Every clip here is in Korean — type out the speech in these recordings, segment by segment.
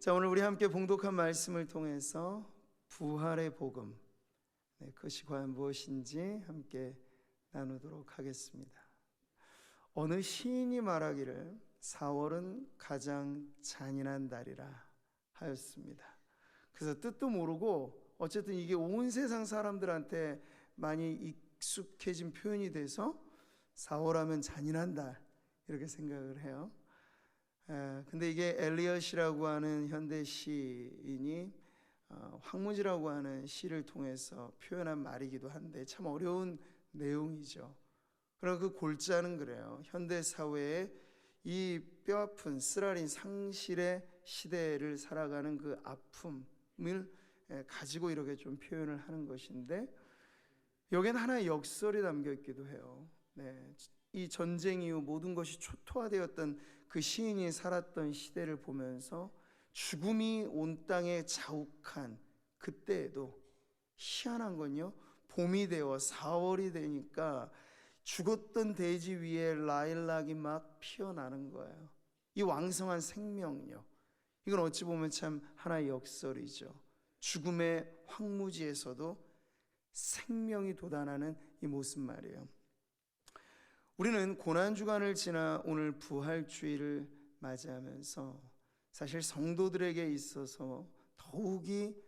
자, 오늘 우리 함께 봉독한 말씀을 통해서 부활의 복음, 그것이 과연 무엇인지 함께 나누도록 하겠습니다. 어느 시인이 말하기를 4월은 가장 잔인한 달이라 하였습니다. 그래서 뜻도 모르고 어쨌든 이게 온 세상 사람들한테 많이 익숙해진 표현이 돼서 4월하면 잔인한 달 이렇게 생각을 해요. 근데 이게 엘리엇이라고 하는 현대 시인이 황무지라고 하는 시를 통해서 표현한 말이기도 한데 참 어려운 내용이죠. 그러나 그 골자는 그래요. 현대 사회에 이 뼈아픈 쓰라린 상실의 시대를 살아가는 그 아픔을 가지고 이렇게 좀 표현을 하는 것인데, 여기에는 하나의 역설이 담겨 있기도 해요. 이 전쟁 이후 모든 것이 초토화되었던 그 시인이 살았던 시대를 보면서 죽음이 온 땅에 자욱한 그때에도 희한한 건요, 봄이 되어 4월이 되니까 죽었던 대지 위에 라일락이 막 피어나는 거예요. 이 왕성한 생명력, 이건 어찌 보면 참 하나의 역설이죠. 죽음의 황무지에서도 생명이 돋아나는 이 모습 말이에요. 우리는 고난주간을 지나 오늘 부활주의를 맞이하면서 사실 성도들에게 있어서 더욱이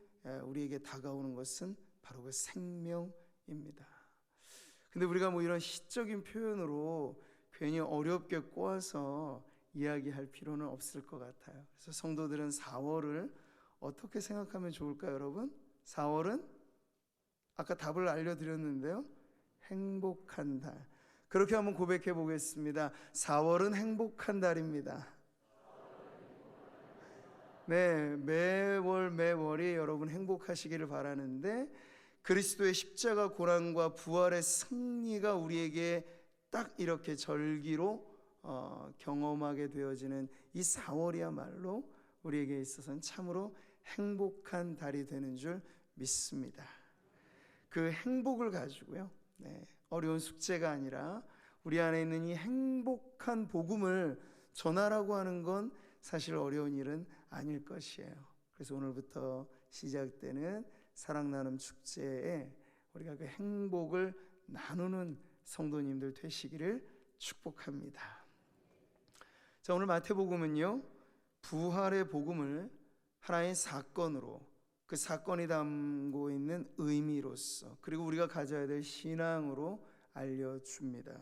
우리에게 다가오는 것은 바로 그 생명입니다. 근데 우리가 이런 시적인 표현으로 괜히 어렵게 꼬아서 이야기할 필요는 없을 것 같아요. 그래서 성도들은 4월을 어떻게 생각하면 좋을까요, 여러분? 4월은 아까 답을 알려드렸는데요, 행복한 달. 그렇게 한번 고백해 보겠습니다. 4월은 행복한 달입니다. 네, 매월이 여러분 행복하시기를 바라는데, 그리스도의 십자가 고난과 부활의 승리가 우리에게 딱 이렇게 절기로 경험하게 되어지는 이 4월이야말로 우리에게 있어서는 참으로 행복한 달이 되는 줄 믿습니다. 그 행복을 가지고요, 어려운 숙제가 아니라 우리 안에 있는 이 행복한 복음을 전하라고 하는 건 사실 어려운 일은 아닐 것이에요. 그래서 오늘부터 시작되는 사랑 나눔 축제에 우리가 그 행복을 나누는 성도님들 되시기를 축복합니다. 자, 오늘 마태복음은요, 부활의 복음을 하나의 사건으로, 그 사건이 담고 있는 의미로서, 그리고 우리가 가져야 될 신앙으로 알려줍니다.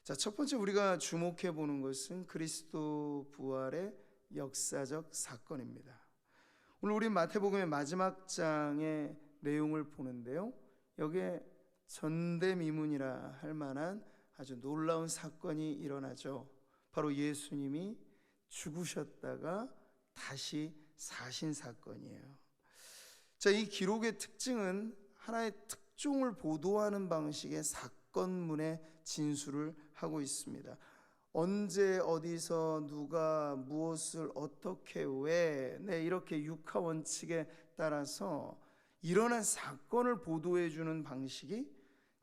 자, 첫 번째 우리가 주목해 보는 것은 그리스도 부활의 역사적 사건입니다. 오늘 우리 마태복음의 마지막 장의 내용을 보는데요, 여기에 전대미문이라 할 만한 아주 놀라운 사건이 일어나죠. 바로 예수님이 죽으셨다가 다시 사신 사건이에요. 자, 이 기록의 특징은 하나의 특종을 보도하는 방식의 사건문의 진술을 하고 있습니다. 언제 어디서 누가 무엇을 어떻게 왜 이렇게 육하 원칙에 따라서 일어난 사건을 보도해 주는 방식이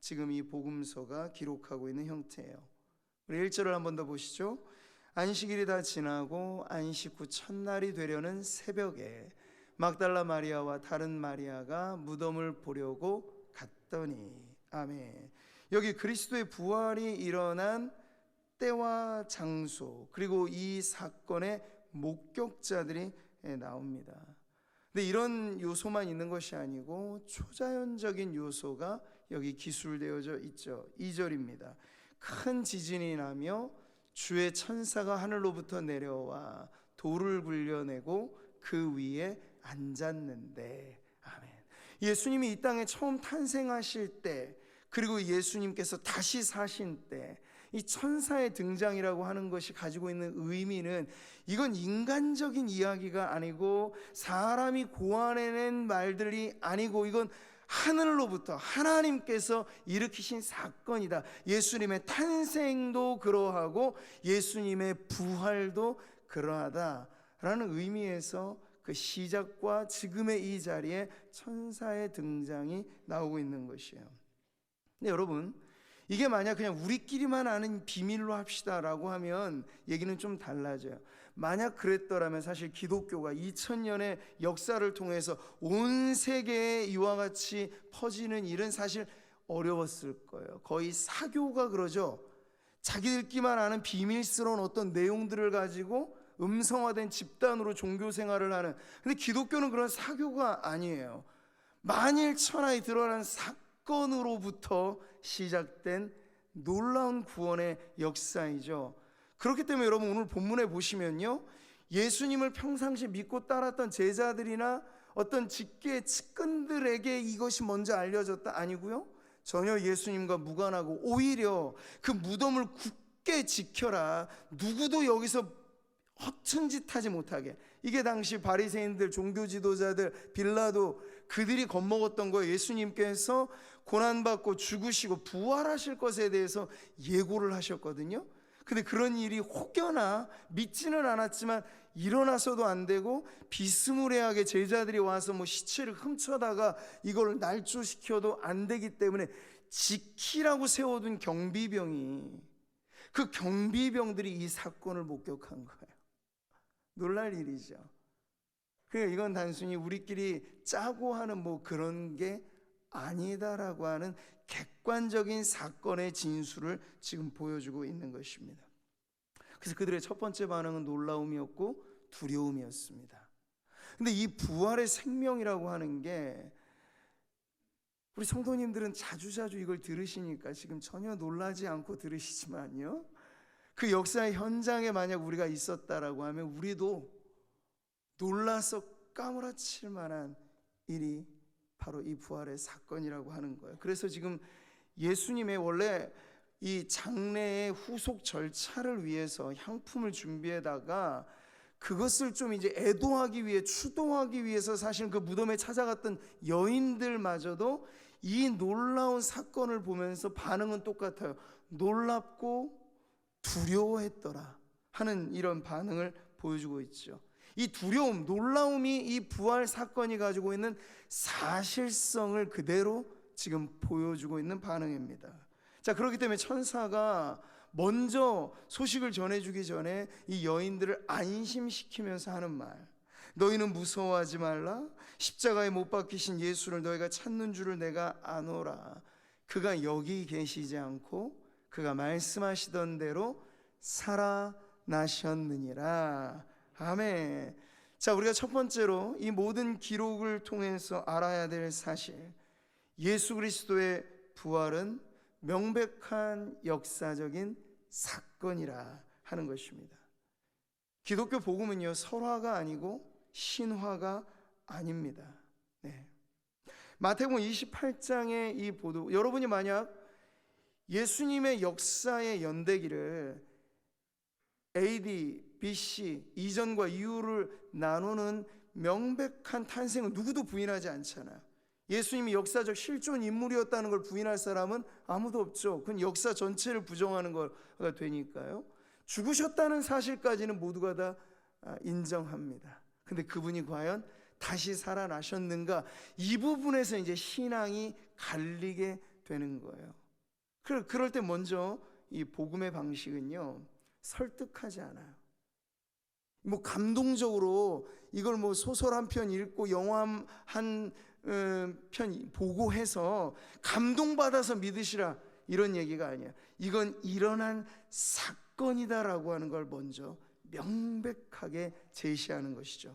지금 이 복음서가 기록하고 있는 형태예요. 우리 1절을 한 번 더 보시죠. 안식일이 다 지나고 안식 후 첫날이 되려는 새벽에 막달라 마리아와 다른 마리아가 무덤을 보려고 갔더니, 아멘. 여기 그리스도의 부활이 일어난 때와 장소, 그리고 이 사건의 목격자들이 나옵니다. 근데 이런 요소만 있는 것이 아니고 초자연적인 요소가 여기 기술되어져 있죠. 2절입니다. 큰 지진이 나며 주의 천사가 하늘로부터 내려와 돌을 굴려내고 그 위에 앉았는데, 아멘. 예수님이 이 땅에 처음 탄생하실 때, 그리고 예수님께서 다시 사신 때, 이 천사의 등장이라고 하는 것이 가지고 있는 의미는, 이건 인간적인 이야기가 아니고 사람이 고안해낸 말들이 아니고, 이건 하늘로부터 하나님께서 일으키신 사건이다. 예수님의 탄생도 그러하고 예수님의 부활도 그러하다라는 의미에서 그 시작과 지금의 이 자리에 천사의 등장이 나오고 있는 것이에요. 근데 여러분, 이게 만약 그냥 우리끼리만 아는 비밀로 합시다라고 하면 얘기는 좀 달라져요. 만약 그랬더라면 사실 기독교가 2000년의 역사를 통해서 온 세계에 이와 같이 퍼지는 일은 사실 어려웠을 거예요. 거의 사교가 그러죠. 자기들끼만 아는 비밀스러운 어떤 내용들을 가지고 음성화된 집단으로 종교 생활을 하는. 근데 기독교는 그런 사교가 아니에요. 만일천하에 드러난 사건으로부터 시작된 놀라운 구원의 역사이죠. 그렇기 때문에 여러분 오늘 본문에 보시면요, 예수님을 평상시 믿고 따랐던 제자들이나 어떤 직계 측근들에게 이것이 먼저 알려졌다 아니고요, 전혀 예수님과 무관하고 오히려 그 무덤을 굳게 지켜라, 누구도 여기서 허튼 짓 하지 못하게. 이게 당시 바리새인들, 종교 지도자들, 빌라도 그들이 겁먹었던 거예요. 예수님께서 고난받고 죽으시고 부활하실 것에 대해서 예고를 하셨거든요. 근데 그런 일이 혹여나 믿지는 않았지만 일어나서도 안 되고, 비스무리하게 제자들이 와서 뭐 시체를 훔쳐다가 이걸 날조시켜도 안 되기 때문에 지키라고 세워둔 경비병이, 그 경비병들이 이 사건을 목격한 거예요. 놀랄 일이죠. 그러니까 이건 단순히 우리끼리 짜고 하는 뭐 그런 게 아니다라고 하는 객관적인 사건의 진술을 지금 보여주고 있는 것입니다. 그래서 그들의 첫 번째 반응은 놀라움이었고 두려움이었습니다. 근데 이 부활의 생명이라고 하는 게, 우리 성도님들은 자주자주 이걸 들으시니까 지금 전혀 놀라지 않고 들으시지만요, 그 역사의 현장에 만약 우리가 있었다라고 하면 우리도 놀라서 까무라칠 만한 일이 바로 이 부활의 사건이라고 하는 거예요. 그래서 지금 예수님의 원래 이 장례의 후속 절차를 위해서 향품을 준비해다가 그것을 좀 이제 애도하기 위해, 추도하기 위해서 사실 그 무덤에 찾아갔던 여인들마저도 이 놀라운 사건을 보면서 반응은 똑같아요. 놀랍고 두려워했더라 하는 이런 반응을 보여주고 있죠. 이 두려움, 놀라움이 이 부활 사건이 가지고 있는 사실성을 그대로 지금 보여주고 있는 반응입니다. 자, 그렇기 때문에 천사가 먼저 소식을 전해주기 전에 이 여인들을 안심시키면서 하는 말, 너희는 무서워하지 말라. 십자가에 못 박히신 예수를 너희가 찾는 줄을 내가 아노라. 그가 여기 계시지 않고 그가 말씀하시던 대로 살아나셨느니라. 아멘. 자, 우리가 첫 번째로 이 모든 기록을 통해서 알아야 될 사실, 예수 그리스도의 부활은 명백한 역사적인 사건이라 하는 것입니다. 기독교 복음은요, 설화가 아니고 신화가 아닙니다. 네. 마태복음 28장의 이 보도, 여러분이 만약 예수님의 역사의 연대기를 AD, BC, 이전과 이후를 나누는 명백한 탄생은 누구도 부인하지 않잖아요. 예수님이 역사적 실존 인물이었다는 걸 부인할 사람은 아무도 없죠. 그건 역사 전체를 부정하는 거가 되니까요. 죽으셨다는 사실까지는 모두가 다 인정합니다. 근데 그분이 과연 다시 살아나셨는가, 이 부분에서 이제 신앙이 갈리게 되는 거예요. 그럴 때 먼저 이 복음의 방식은요, 설득하지 않아요. 뭐 감동적으로 이걸 뭐 소설 한 편 읽고 영화 한 편 보고 해서 감동받아서 믿으시라, 이런 얘기가 아니야. 이건 일어난 사건이다라고 하는 걸 먼저 명백하게 제시하는 것이죠.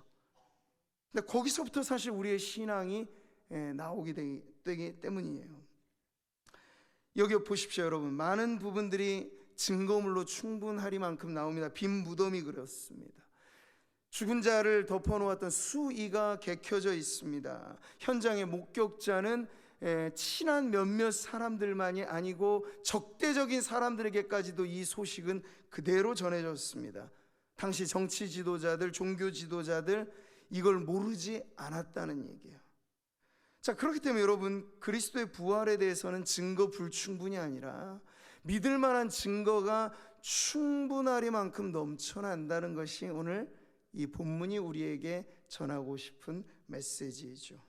근데 거기서부터 사실 우리의 신앙이 나오게 되기 때문이에요. 여기 보십시오, 여러분. 많은 부분들이 증거물로 충분하리만큼 나옵니다. 빈 무덤이 그렇습니다. 죽은 자를 덮어놓았던 수의가 개켜져 있습니다. 현장의 목격자는 친한 몇몇 사람들만이 아니고 적대적인 사람들에게까지도 이 소식은 그대로 전해졌습니다. 당시 정치 지도자들, 종교 지도자들, 이걸 모르지 않았다는 얘기예요. 자, 그렇기 때문에 여러분, 그리스도의 부활에 대해서는 증거 불충분이 아니라 믿을 만한 증거가 충분하리만큼 넘쳐난다는 것이 오늘 이 본문이 우리에게 전하고 싶은 메시지이죠.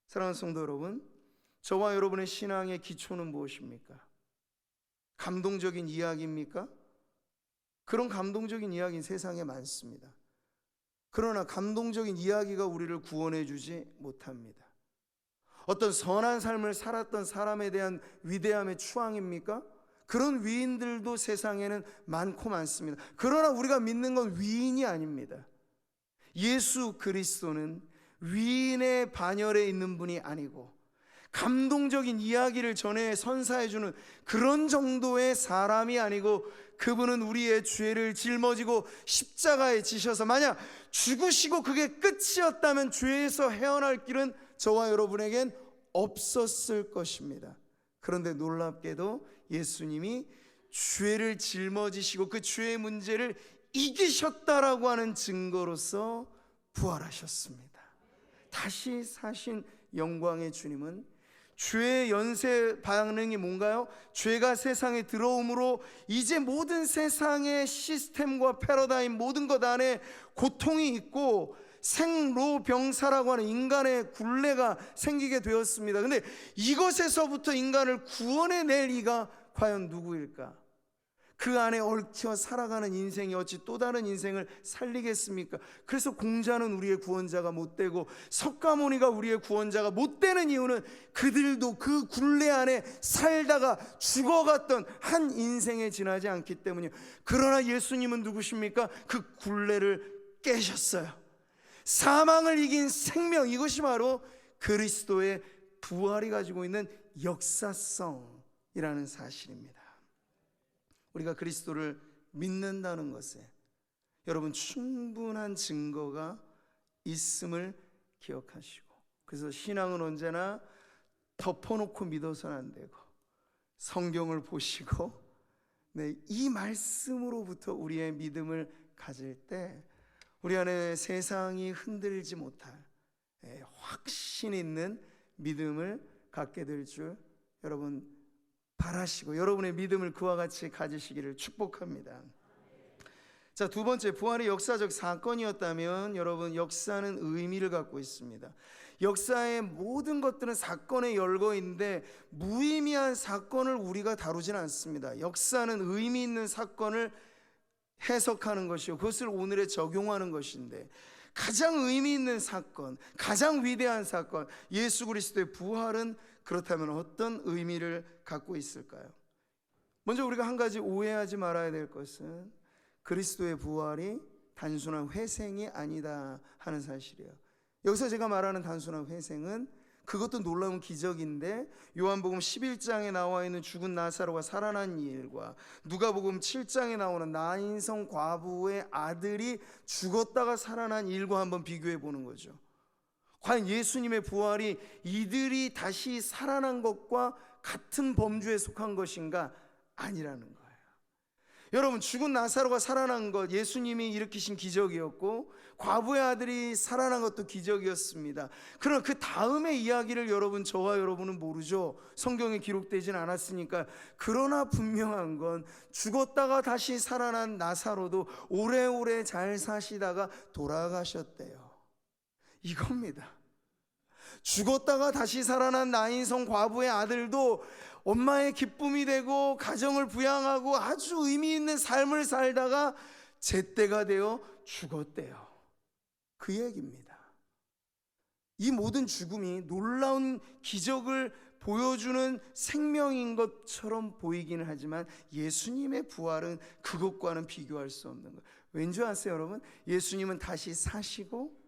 사랑하는 성도 여러분, 저와 여러분의 신앙의 기초는 무엇입니까? 감동적인 이야기입니까? 그런 감동적인 이야기는 세상에 많습니다. 그러나 감동적인 이야기가 우리를 구원해 주지 못합니다. 어떤 선한 삶을 살았던 사람에 대한 위대함의 추앙입니까? 그런 위인들도 세상에는 많고 많습니다. 그러나 우리가 믿는 건 위인이 아닙니다. 예수 그리스도는 위인의 반열에 있는 분이 아니고 감동적인 이야기를 전해 선사해주는 그런 정도의 사람이 아니고, 그분은 우리의 죄를 짊어지고 십자가에 지셔서 만약 죽으시고 그게 끝이었다면 죄에서 헤어날 길은 저와 여러분에겐 없었을 것입니다. 그런데 놀랍게도 예수님이 죄를 짊어지시고 그 죄의 문제를 이기셨다라고 하는 증거로서 부활하셨습니다. 다시 사신 영광의 주님은 죄의 연쇄 반응이 뭔가요? 죄가 세상에 들어옴으로 이제 모든 세상의 시스템과 패러다임, 모든 것 안에 고통이 있고 생로병사라고 하는 인간의 굴레가 생기게 되었습니다. 근데 이것에서부터 인간을 구원해낼 이가 과연 누구일까? 그 안에 얽혀 살아가는 인생이 어찌 또 다른 인생을 살리겠습니까? 그래서 공자는 우리의 구원자가 못 되고 석가모니가 우리의 구원자가 못 되는 이유는 그들도 그 굴레 안에 살다가 죽어갔던 한 인생에 지나지 않기 때문이에요. 그러나 예수님은 누구십니까? 그 굴레를 깨셨어요. 사망을 이긴 생명, 이것이 바로 그리스도의 부활이 가지고 있는 역사성이라는 사실입니다. 우리가 그리스도를 믿는다는 것에 여러분 충분한 증거가 있음을 기억하시고, 그래서 신앙은 언제나 덮어놓고 믿어서는 안 되고 성경을 보시고 이 말씀으로부터 우리의 믿음을 가질 때 우리 안에 세상이 흔들지 못할 확신 있는 믿음을 갖게 될 줄 여러분 바라시고, 여러분의 믿음을 그와 같이 가지시기를 축복합니다. 자, 두 번째, 부활이 역사적 사건이었다면 여러분 역사는 의미를 갖고 있습니다. 역사의 모든 것들은 사건의 열거인데 무의미한 사건을 우리가 다루지는 않습니다. 역사는 의미 있는 사건을 해석하는 것이고 그것을 오늘에 적용하는 것인데, 가장 의미 있는 사건, 가장 위대한 사건, 예수 그리스도의 부활은 그렇다면 어떤 의미를 갖고 있을까요? 먼저 우리가 한 가지 오해하지 말아야 될 것은 그리스도의 부활이 단순한 회생이 아니다 하는 사실이에요. 여기서 제가 말하는 단순한 회생은 그것도 놀라운 기적인데, 요한복음 11장에 나와 있는 죽은 나사로가 살아난 일과 누가복음 7장에 나오는 나인성 과부의 아들이 죽었다가 살아난 일과 한번 비교해 보는 거죠. 과연 예수님의 부활이 이들이 다시 살아난 것과 같은 범주에 속한 것인가? 아니라는 거예요. 여러분, 죽은 나사로가 살아난 것, 예수님이 일으키신 기적이었고 과부의 아들이 살아난 것도 기적이었습니다. 그러나 그 다음의 이야기를 여러분, 저와 여러분은 모르죠. 성경에 기록되진 않았으니까. 그러나 분명한 건 죽었다가 다시 살아난 나사로도 오래오래 잘 사시다가 돌아가셨대요. 이겁니다. 죽었다가 다시 살아난 나인성 과부의 아들도 엄마의 기쁨이 되고 가정을 부양하고 아주 의미 있는 삶을 살다가 제때가 되어 죽었대요. 그 얘기입니다. 이 모든 죽음이 놀라운 기적을 보여주는 생명인 것처럼 보이기는 하지만 예수님의 부활은 그것과는 비교할 수 없는 거예요. 왠지 아세요, 여러분? 예수님은 다시 사시고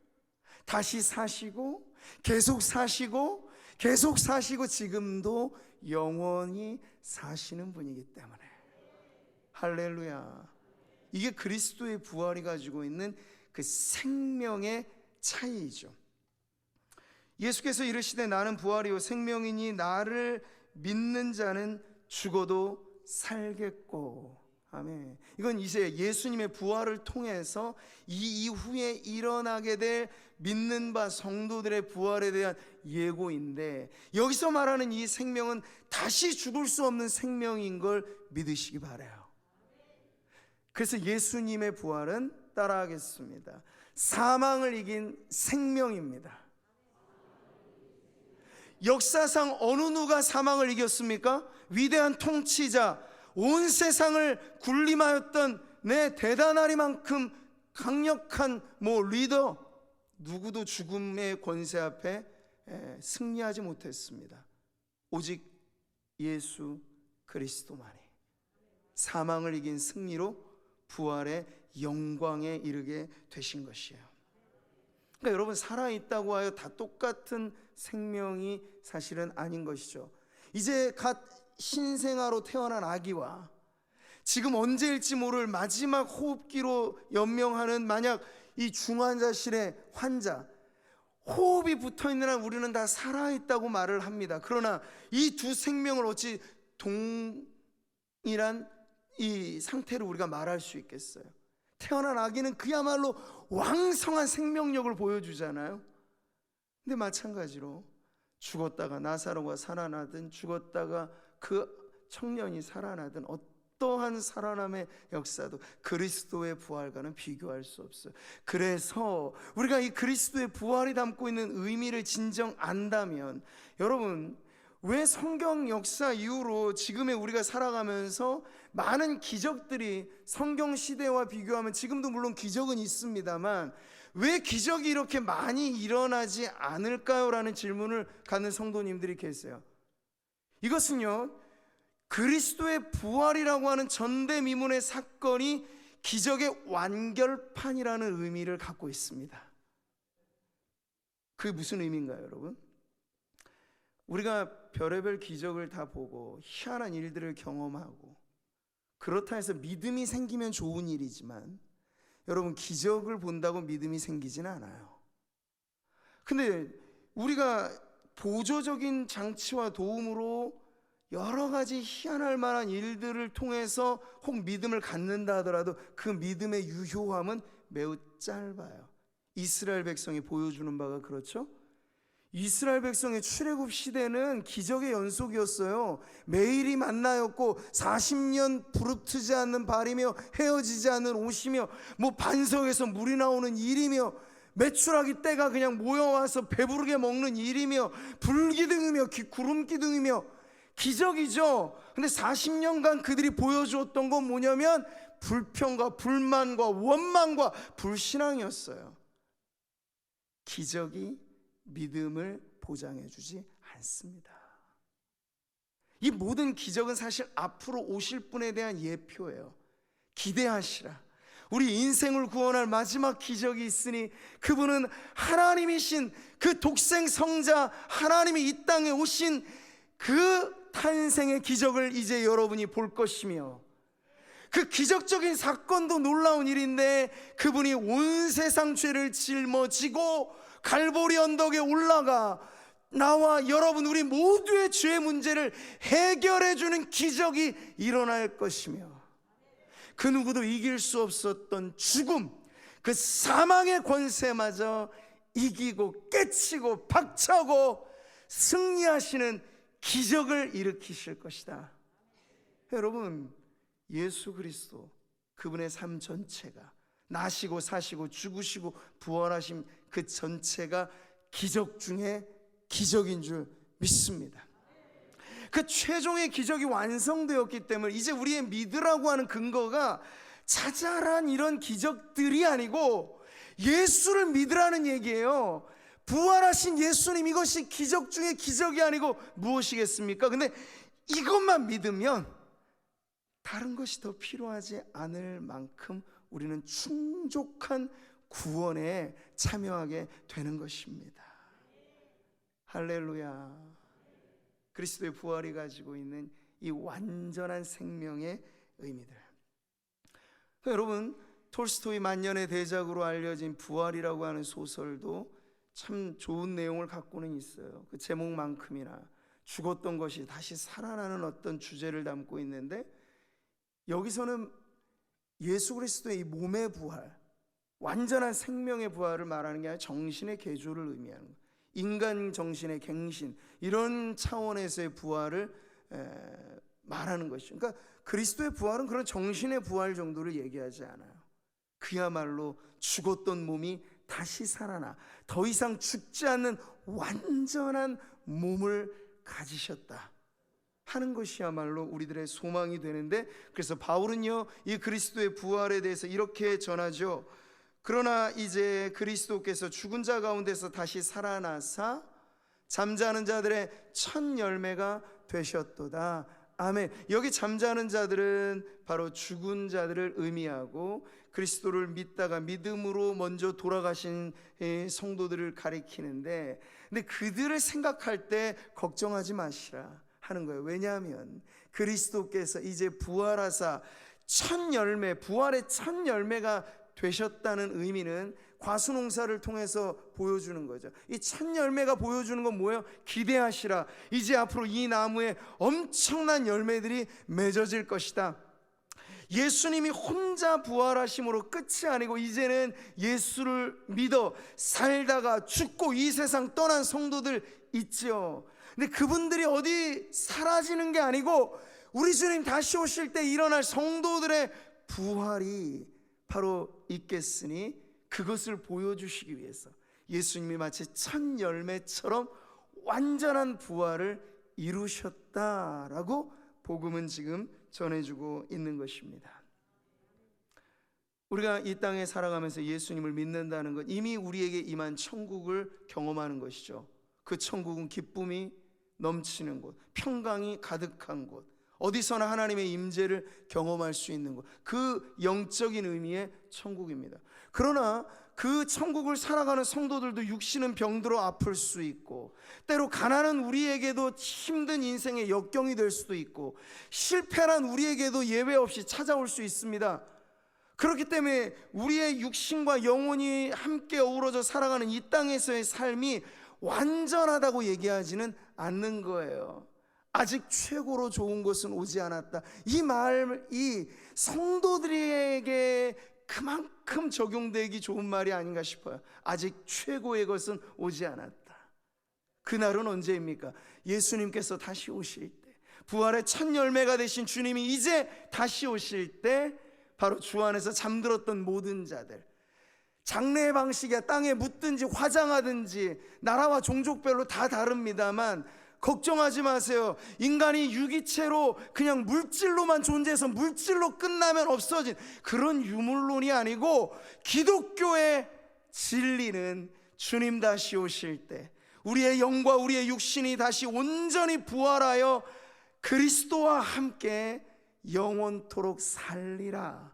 다시 사시고 계속 사시고 계속 사시고 지금도 영원히 사시는 분이기 때문에, 할렐루야. 이게 그리스도의 부활이 가지고 있는 그 생명의 차이이죠. 예수께서 이르시되 나는 부활이요 생명이니 나를 믿는 자는 죽어도 살겠고. 아멘. 이건 이제 예수님의 부활을 통해서 이 이후에 일어나게 될 믿는 바 성도들의 부활에 대한 예고인데, 여기서 말하는 이 생명은 다시 죽을 수 없는 생명인 걸 믿으시기 바라요. 그래서 예수님의 부활은 따라하겠습니다. 사망을 이긴 생명입니다. 역사상 어느 누가 사망을 이겼습니까? 위대한 통치자, 온 세상을 군림하였던 내 대단하리만큼 강력한 리더 누구도 죽음의 권세 앞에 승리하지 못했습니다. 오직 예수 그리스도만이 사망을 이긴 승리로 부활의 영광에 이르게 되신 것이에요. 그러니까 여러분, 살아있다고 하여 다 똑같은 생명이 사실은 아닌 것이죠. 이제 갓 신생아로 태어난 아기와 지금 언제일지 모를 마지막 호흡기로 연명하는 만약 이 중환자실의 환자, 호흡이 붙어있는 한 우리는 다 살아있다고 말을 합니다. 그러나 이 두 생명을 어찌 동일한 이 상태로 우리가 말할 수 있겠어요? 태어난 아기는 그야말로 왕성한 생명력을 보여주잖아요. 근데 마찬가지로 죽었다가 나사로가 살아나든 죽었다가 그 청년이 살아나든 어떠한 살아남의 역사도 그리스도의 부활과는 비교할 수 없어요. 그래서 우리가 이 그리스도의 부활이 담고 있는 의미를 진정 안다면, 여러분, 왜 성경 역사 이후로 지금의 우리가 살아가면서 많은 기적들이 성경 시대와 비교하면 지금도 물론 기적은 있습니다만 왜 기적이 이렇게 많이 일어나지 않을까요? 라는 질문을 갖는 성도님들이 계세요. 이것은요, 그리스도의 부활이라고 하는 전대미문의 사건이 기적의 완결판이라는 의미를 갖고 있습니다. 그게 무슨 의미인가요, 여러분? 우리가 별의별 기적을 다 보고 희한한 일들을 경험하고 그렇다 해서 믿음이 생기면 좋은 일이지만, 여러분, 기적을 본다고 믿음이 생기진 않아요. 근데 우리가 보조적인 장치와 도움으로 여러 가지 희한할 만한 일들을 통해서 혹 믿음을 갖는다 하더라도 그 믿음의 유효함은 매우 짧아요. 이스라엘 백성이 보여주는 바가 그렇죠. 이스라엘 백성의 출애굽 시대는 기적의 연속이었어요. 매일이 만나였고 40년 부릅트지 않는 발이며 헤어지지 않는 옷이며 반석에서 물이 나오는 일이며 메추라기 떼가 그냥 모여와서 배부르게 먹는 일이며 불기둥이며 구름기둥이며 기적이죠. 근데 40년간 그들이 보여주었던 건 뭐냐면 불평과 불만과 원망과 불신앙이었어요. 기적이 믿음을 보장해 주지 않습니다. 이 모든 기적은 사실 앞으로 오실 분에 대한 예표예요. 기대하시라. 우리 인생을 구원할 마지막 기적이 있으니 그분은 하나님이신 그 독생 성자 하나님이 이 땅에 오신 그 탄생의 기적을 이제 여러분이 볼 것이며, 그 기적적인 사건도 놀라운 일인데 그분이 온 세상 죄를 짊어지고 갈보리 언덕에 올라가 나와 여러분 우리 모두의 죄의 문제를 해결해 주는 기적이 일어날 것이며, 그 누구도 이길 수 없었던 죽음, 그 사망의 권세마저 이기고 깨치고 박차고 승리하시는 기적을 일으키실 것이다. 여러분, 예수 그리스도 그분의 삶 전체가, 나시고 사시고 죽으시고 부활하신 그 전체가 기적 중에 기적인 줄 믿습니다. 그 최종의 기적이 완성되었기 때문에 이제 우리의 믿으라고 하는 근거가 자잘한 이런 기적들이 아니고 예수를 믿으라는 얘기예요. 부활하신 예수님, 이것이 기적 중에 기적이 아니고 무엇이겠습니까? 근데 이것만 믿으면 다른 것이 더 필요하지 않을 만큼 우리는 충족한 구원에 참여하게 되는 것입니다. 할렐루야. 그리스도의 부활이 가지고 있는 이 완전한 생명의 의미들. 여러분, 톨스토이 만년의 대작으로 알려진 부활이라고 하는 소설도 참 좋은 내용을 갖고는 있어요. 그 제목만큼이나 죽었던 것이 다시 살아나는 어떤 주제를 담고 있는데, 여기서는 예수 그리스도의 이 몸의 부활, 완전한 생명의 부활을 말하는 게 아니라 정신의 개조를 의미하는 거예요. 인간 정신의 갱신, 이런 차원에서의 부활을 말하는 것이죠. 그러니까 그리스도의 부활은 그런 정신의 부활 정도를 얘기하지 않아요. 그야말로 죽었던 몸이 다시 살아나 더 이상 죽지 않는 완전한 몸을 가지셨다. 하는 것이야말로 우리들의 소망이 되는데, 그래서 바울은요 이 그리스도의 부활에 대해서 이렇게 전하죠. 그러나 이제 그리스도께서 죽은 자 가운데서 다시 살아나사 잠자는 자들의 첫 열매가 되셨도다. 아멘. 여기 잠자는 자들은 바로 죽은 자들을 의미하고, 그리스도를 믿다가 믿음으로 먼저 돌아가신 성도들을 가리키는데, 근데 그들을 생각할 때 걱정하지 마시라 하는 거예요. 왜냐하면 그리스도께서 이제 부활하사 첫 열매, 부활의 첫 열매가 되셨다는 의미는 과수농사를 통해서 보여주는 거죠. 이 첫 열매가 보여주는 건 뭐예요? 기대하시라. 이제 앞으로 이 나무에 엄청난 열매들이 맺어질 것이다. 예수님이 혼자 부활하심으로 끝이 아니고, 이제는 예수를 믿어 살다가 죽고 이 세상 떠난 성도들 있죠. 근데 그분들이 어디 사라지는 게 아니고, 우리 주님 다시 오실 때 일어날 성도들의 부활이 바로 있겠으니, 그것을 보여주시기 위해서 예수님이 마치 첫 열매처럼 완전한 부활을 이루셨다라고 복음은 지금 전해주고 있는 것입니다. 우리가 이 땅에 살아가면서 예수님을 믿는다는 것, 이미 우리에게 임한 천국을 경험하는 것이죠. 그 천국은 기쁨이 넘치는 곳, 평강이 가득한 곳, 어디서나 하나님의 임재를 경험할 수 있는 곳, 그 영적인 의미의 천국입니다. 그러나 그 천국을 살아가는 성도들도 육신은 병들어 아플 수 있고, 때로 가난은 우리에게도 힘든 인생의 역경이 될 수도 있고, 실패란 우리에게도 예외 없이 찾아올 수 있습니다. 그렇기 때문에 우리의 육신과 영혼이 함께 어우러져 살아가는 이 땅에서의 삶이 완전하다고 얘기하지는 않는 거예요. 아직 최고로 좋은 것은 오지 않았다. 이 말이 성도들에게 그만큼 적용되기 좋은 말이 아닌가 싶어요. 아직 최고의 것은 오지 않았다. 그날은 언제입니까? 예수님께서 다시 오실 때, 부활의 첫 열매가 되신 주님이 이제 다시 오실 때, 바로 주 안에서 잠들었던 모든 자들, 장래의 방식이 땅에 묻든지 화장하든지 나라와 종족별로 다 다릅니다만, 걱정하지 마세요. 인간이 유기체로 그냥 물질로만 존재해서 물질로 끝나면 없어진 그런 유물론이 아니고, 기독교의 진리는 주님 다시 오실 때 우리의 영과 우리의 육신이 다시 온전히 부활하여 그리스도와 함께 영원토록 살리라고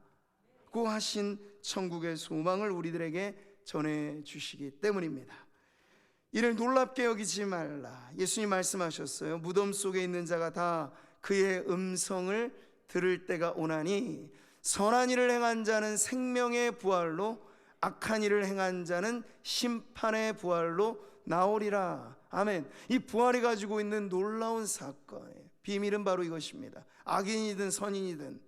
하신 천국의 소망을 우리들에게 전해주시기 때문입니다. 이를 놀랍게 여기지 말라. 예수님 말씀하셨어요. 무덤 속에 있는 자가 다 그의 음성을 들을 때가 오나니, 선한 일을 행한 자는 생명의 부활로, 악한 일을 행한 자는 심판의 부활로 나오리라. 아멘. 이 부활이 가지고 있는 놀라운 사건의 비밀은 바로 이것입니다. 악인이든 선인이든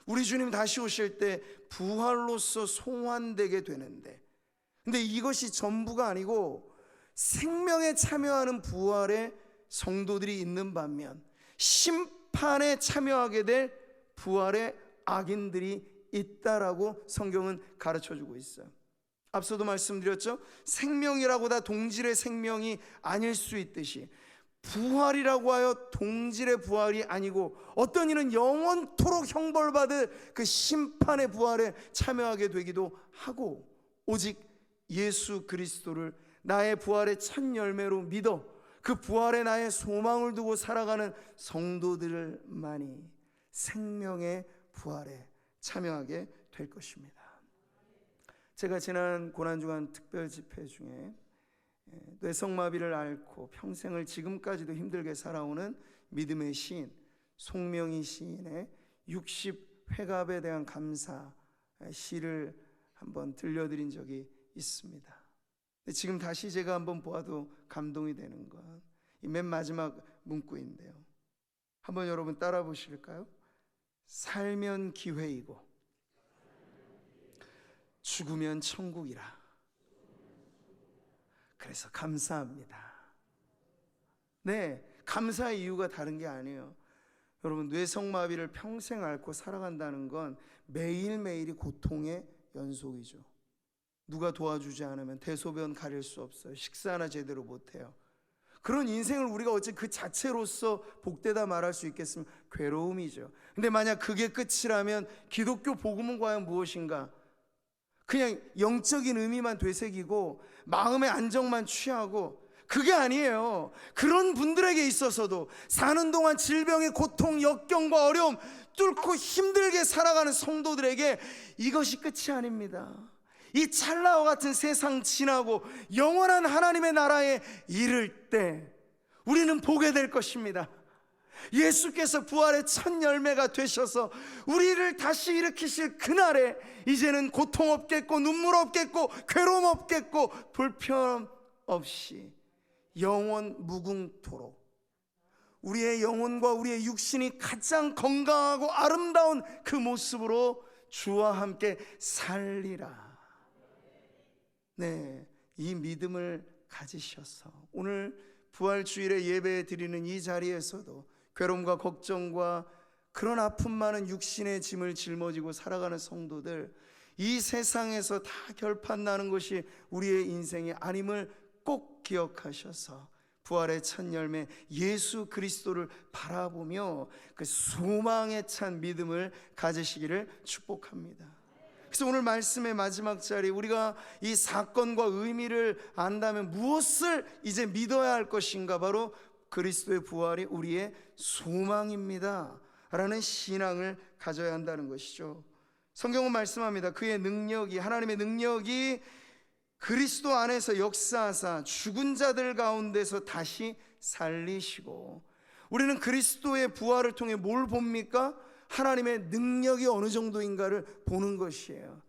우리 주님 다시 오실 때 부활로서 송환되게 되는데, 근데 이것이 전부가 아니고 생명에 참여하는 부활의 성도들이 있는 반면, 심판에 참여하게 될 부활의 악인들이 있다라고 성경은 가르쳐주고 있어요. 앞서도 말씀드렸죠. 생명이라고 다 동질의 생명이 아닐 수 있듯이, 부활이라고 하여 동질의 부활이 아니고, 어떤 이는 영원토록 형벌받을 그 심판의 부활에 참여하게 되기도 하고, 오직 예수 그리스도를 나의 부활의 첫 열매로 믿어 그 부활에 나의 소망을 두고 살아가는 성도들만이 생명의 부활에 참여하게 될 것입니다. 제가 지난 고난주간 특별 집회 중에 뇌성마비를 앓고 평생을 지금까지도 힘들게 살아오는 믿음의 시인 송명희 시인의 60회갑에 대한 감사 시를 한번 들려드린 적이 있습니다. 지금 다시 제가 한번 보아도 감동이 되는 건 이 맨 마지막 문구인데요. 한번 여러분 따라 보실까요? 살면 기회이고 죽으면 천국이라. 그래서 감사합니다. 네, 감사의 이유가 다른 게 아니에요. 여러분, 뇌성마비를 평생 앓고 살아간다는 건 매일매일이 고통의 연속이죠. 누가 도와주지 않으면 대소변 가릴 수 없어요. 식사나 제대로 못해요. 그런 인생을 우리가 어찌 그 자체로서 복되다 말할 수 있겠으면 괴로움이죠. 근데 만약 그게 끝이라면 기독교 복음은 과연 무엇인가? 그냥 영적인 의미만 되새기고 마음의 안정만 취하고, 그게 아니에요. 그런 분들에게 있어서도 사는 동안 질병의 고통, 역경과 어려움 뚫고 힘들게 살아가는 성도들에게 이것이 끝이 아닙니다. 이 찰나와 같은 세상 지나고 영원한 하나님의 나라에 이를 때 우리는 보게 될 것입니다. 예수께서 부활의 첫 열매가 되셔서 우리를 다시 일으키실 그날에 이제는 고통 없겠고 눈물 없겠고 괴로움 없겠고 불편 없이 영원 무궁토록 우리의 영혼과 우리의 육신이 가장 건강하고 아름다운 그 모습으로 주와 함께 살리라. 네, 이 믿음을 가지셔서 오늘 부활주일에 예배 드리는 이 자리에서도 괴로움과 걱정과 그런 아픔 많은 육신의 짐을 짊어지고 살아가는 성도들, 이 세상에서 다 결판 나는 것이 우리의 인생이 아님을 꼭 기억하셔서 부활의 첫 열매 예수 그리스도를 바라보며 그 소망에 찬 믿음을 가지시기를 축복합니다. 그래서 오늘 말씀의 마지막 자리, 우리가 이 사건과 의미를 안다면 무엇을 이제 믿어야 할 것인가? 바로 그리스도의 부활이 우리의 소망입니다 라는 신앙을 가져야 한다는 것이죠. 성경은 말씀합니다. 그의 능력이, 하나님의 능력이 그리스도 안에서 역사하사 죽은 자들 가운데서 다시 살리시고, 우리는 그리스도의 부활을 통해 뭘 봅니까? 하나님의 능력이 어느 정도인가를 보는 것이에요.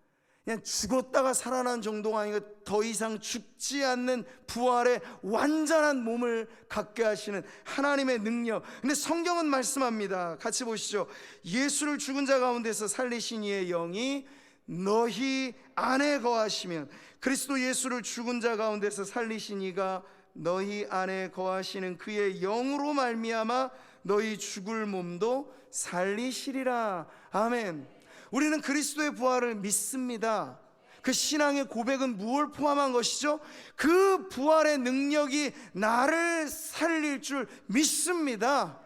그냥 죽었다가 살아난 정도가 아니고 더 이상 죽지 않는 부활의 완전한 몸을 갖게 하시는 하나님의 능력. 근데 성경은 말씀합니다. 같이 보시죠. 예수를 죽은 자 가운데서 살리신 이의 영이 너희 안에 거하시면, 그리스도 예수를 죽은 자 가운데서 살리신 이가 너희 안에 거하시는 그의 영으로 말미암아 너희 죽을 몸도 살리시리라. 아멘. 우리는 그리스도의 부활을 믿습니다. 그 신앙의 고백은 무엇을 포함한 것이죠? 그 부활의 능력이 나를 살릴 줄 믿습니다.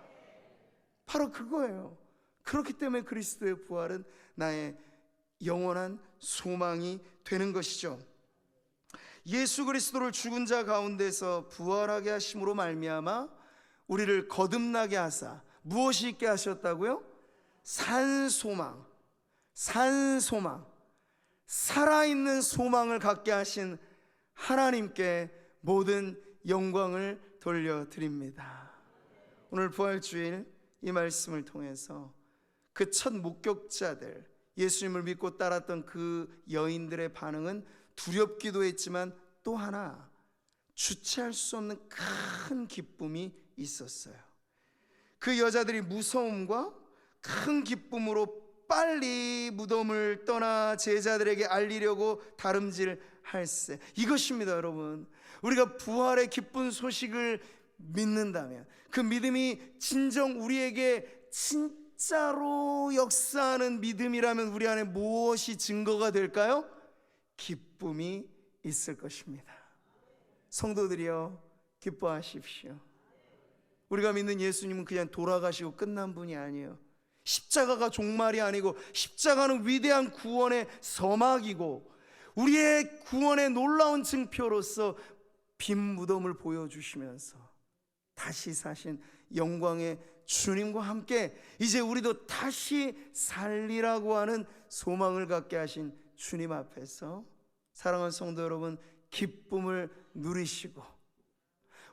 바로 그거예요. 그렇기 때문에 그리스도의 부활은 나의 영원한 소망이 되는 것이죠. 예수 그리스도를 죽은 자 가운데서 부활하게 하심으로 말미암아 우리를 거듭나게 하사 무엇이 있게 하셨다고요? 산소망, 살아있는 소망을 갖게 하신 하나님께 모든 영광을 돌려드립니다. 오늘 부활주일 이 말씀을 통해서 그 첫 목격자들, 예수님을 믿고 따랐던 그 여인들의 반응은 두렵기도 했지만 또 하나 주체할 수 없는 큰 기쁨이 있었어요. 그 여자들이 무서움과 큰 기쁨으로 빨리 무덤을 떠나 제자들에게 알리려고 다름질할세. 이것입니다, 여러분. 우리가 부활의 기쁜 소식을 믿는다면, 그 믿음이 진정 우리에게 진짜로 역사하는 믿음이라면 우리 안에 무엇이 증거가 될까요? 기쁨이 있을 것입니다. 성도들이여, 기뻐하십시오. 우리가 믿는 예수님은 그냥 돌아가시고 끝난 분이 아니에요. 십자가가 종말이 아니고 십자가는 위대한 구원의 서막이고 우리의 구원의 놀라운 증표로서 빈 무덤을 보여주시면서 다시 사신 영광의 주님과 함께 이제 우리도 다시 살리라고 하는 소망을 갖게 하신 주님 앞에서 사랑하는 성도 여러분, 기쁨을 누리시고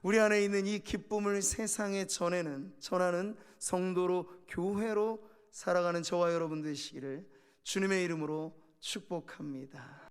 우리 안에 있는 이 기쁨을 세상에 전하는 성도로, 교회로 살아가는 저와 여러분 되시기를 주님의 이름으로 축복합니다.